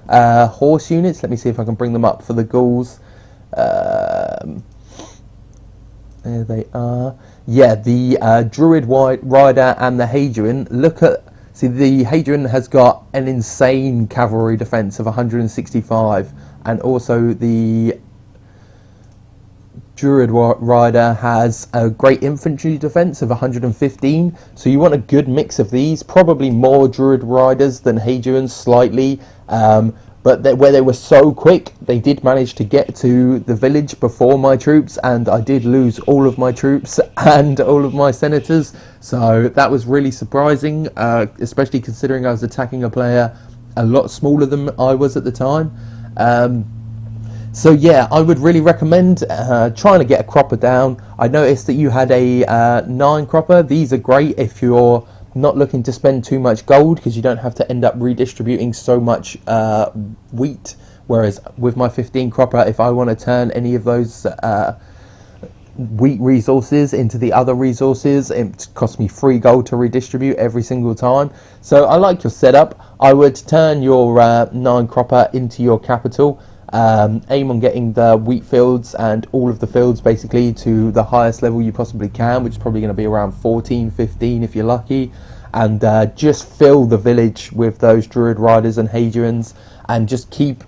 horse units. Let me see if I can bring them up for the Gauls. There they are. Yeah, the Druid Rider and the Hadrian. See, the Hadrian has got an insane cavalry defense of 165, and also the Druid Rider has a great infantry defense of 115. So you want a good mix of these. Probably more Druid Riders than Hadrians, slightly. But where they were so quick, they did manage to get to the village before my troops, and I did lose all of my troops and all of my senators. So that was really surprising, especially considering I was attacking a player a lot smaller than I was at the time. So yeah, I would really recommend trying to get a cropper down. I noticed that you had a 9 cropper. These are great if you're not looking to spend too much gold, because you don't have to end up redistributing so much wheat. Whereas with my 15 cropper, if I want to turn any of those wheat resources into the other resources, it costs me 3 gold to redistribute every single time. So I like your setup. I would turn your 9 cropper into your capital. Aim on getting the wheat fields and all of the fields basically to the highest level you possibly can, which is probably going to be around 14, 15 if you're lucky, and just fill the village with those Druid Riders and Hadrians, and just keep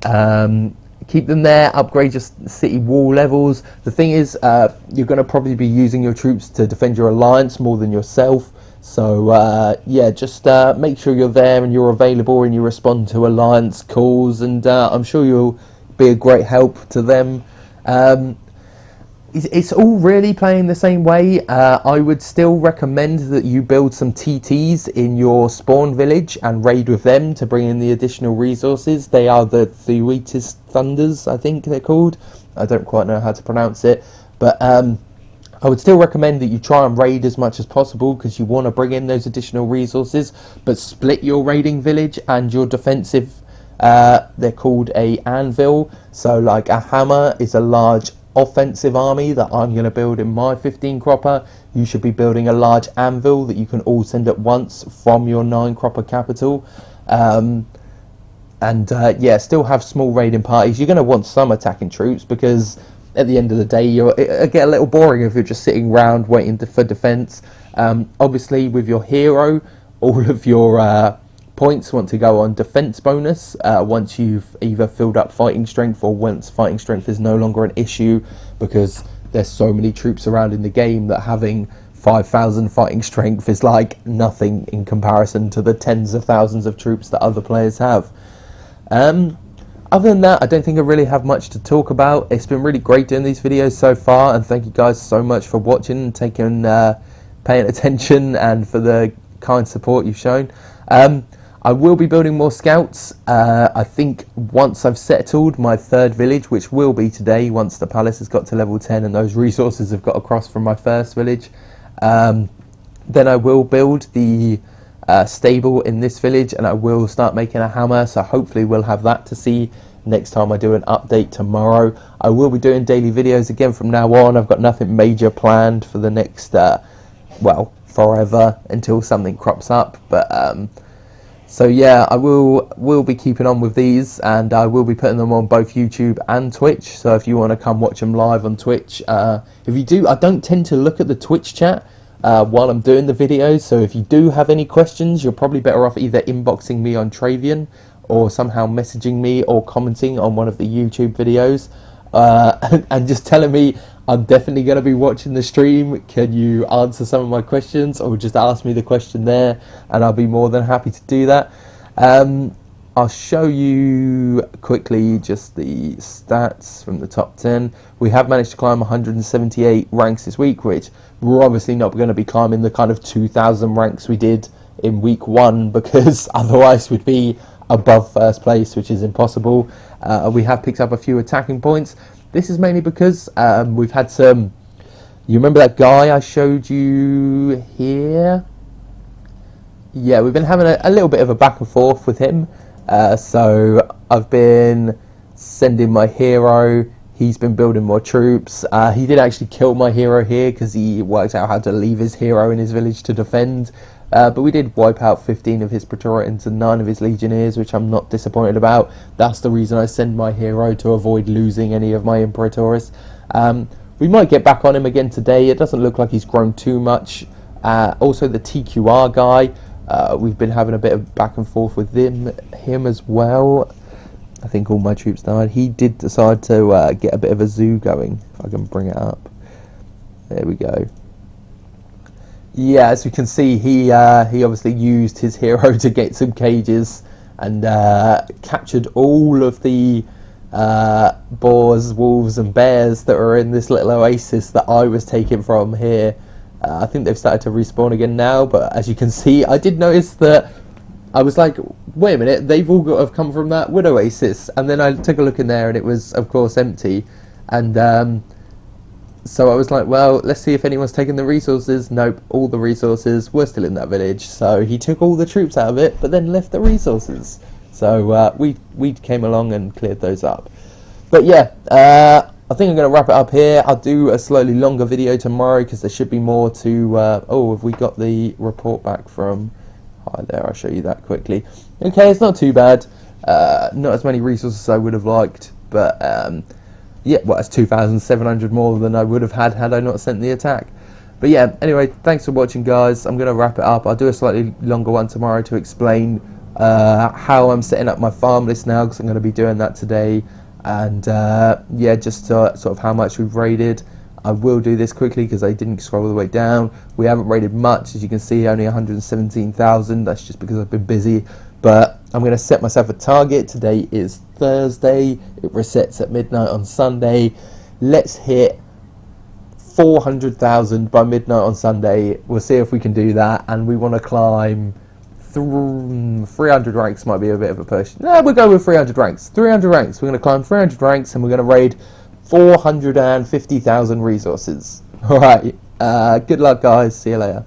them there. Upgrade your city wall levels. The thing is, you're going to probably be using your troops to defend your alliance more than yourself. So yeah, just make sure you're there and you're available and you respond to alliance calls, and I'm sure you'll be a great help to them. It's all really playing the same way. I would still recommend that you build some TTs in your spawn village and raid with them to bring in the additional resources. They are the Thuetis Thunders, I think they're called. I don't quite know how to pronounce it, but I would still recommend that you try and raid as much as possible, because you want to bring in those additional resources, but split your raiding village and your defensive. They're called a anvil. So like a hammer is a large offensive army that I'm going to build in my 15 cropper. You should be building a large anvil that you can all send at once from your 9 cropper capital. Yeah, still have small raiding parties. You're going to want some attacking troops, because at the end of the day, it get a little boring if you're just sitting around waiting for defense. Obviously, with your hero, all of your points want to go on defense bonus once you've either filled up fighting strength, or once fighting strength is no longer an issue, because there's so many troops around in the game that having 5,000 fighting strength is like nothing in comparison to the tens of thousands of troops that other players have. Other than that, I don't think I really have much to talk about. It's been really great doing these videos so far, and thank you guys so much for watching and paying attention, and for the kind support you've shown. I will be building more scouts. I think once I've settled my 3rd village, which will be today, once the palace has got to level 10 and those resources have got across from my 1st village, then I will build the stable in this village, and I will start making a hammer. So hopefully we'll have that to see next time I do an update tomorrow. I will be doing daily videos again from now on. I've got nothing major planned for the next well, forever, until something crops up. But so yeah, I will be keeping on with these, and I will be putting them on both YouTube and Twitch. So if you want to come watch them live on Twitch, if you do, I don't tend to look at the Twitch chat while I'm doing the videos, so if you do have any questions, you're probably better off either inboxing me on Travian, or somehow messaging me or commenting on one of the YouTube videos, and just telling me, I'm definitely going to be watching the stream, can you answer some of my questions, or just ask me the question there, and I'll be more than happy to do that. I'll show you quickly just the stats from the top 10. We have managed to climb 178 ranks this week, which we're obviously not going to be climbing the kind of 2,000 ranks we did in week 1, because otherwise we'd be above 1st place, which is impossible. We have picked up a few attacking points. This is mainly because we've had some... You remember that guy I showed you here? Yeah, we've been having a little bit of a back and forth with him. So I've been sending my hero, he's been building more troops. He did actually kill my hero here, because he worked out how to leave his hero in his village to defend. But we did wipe out 15 of his Praetorians and 9 of his Legionnaires, which I'm not disappointed about. That's the reason I send my hero, to avoid losing any of my Imperatores. We might get back on him again today. It doesn't look like he's grown too much. Also the TQR guy, we've been having a bit of back and forth with him as well. I think all my troops died. He did decide to get a bit of a zoo going, if I can bring it up. There we go. Yeah, as you can see, he obviously used his hero to get some cages and captured all of the boars, wolves and bears that are in this little oasis that I was taken from here. I think they've started to respawn again now, but as you can see, I did notice that I was like, wait a minute, they've all got to have come from that wood oasis. And then I took a look in there and it was, of course, empty. And so I was like, well, let's see if anyone's taken the resources. Nope, all the resources were still in that village. So he took all the troops out of it, but then left the resources. So we came along and cleared those up. But yeah, I think I'm going to wrap it up here. I'll do a slightly longer video tomorrow because there should be more to... oh, have we got the report back from... Hi there, I'll show you that quickly. Okay, it's not too bad. Not as many resources as I would have liked, but yeah, well, it's 2,700 more than I would have had I not sent the attack. But yeah, anyway, thanks for watching, guys. I'm going to wrap it up. I'll do a slightly longer one tomorrow to explain how I'm setting up my farm list now, because I'm going to be doing that today. And yeah, just sort of how much we've raided. I will do this quickly because I didn't scroll all the way down. We haven't raided much, as you can see, only 117,000. That's just because I've been busy. But I'm going to set myself a target. Today is Thursday. It resets at midnight on Sunday. Let's hit 400,000 by midnight on Sunday. We'll see if we can do that. And we want to climb 300 ranks. Might be a bit of a push. No, we'll go with 300 ranks. 300 ranks. We're going to climb 300 ranks and we're going to raid 450,000 resources. Alright, good luck, guys. See you later.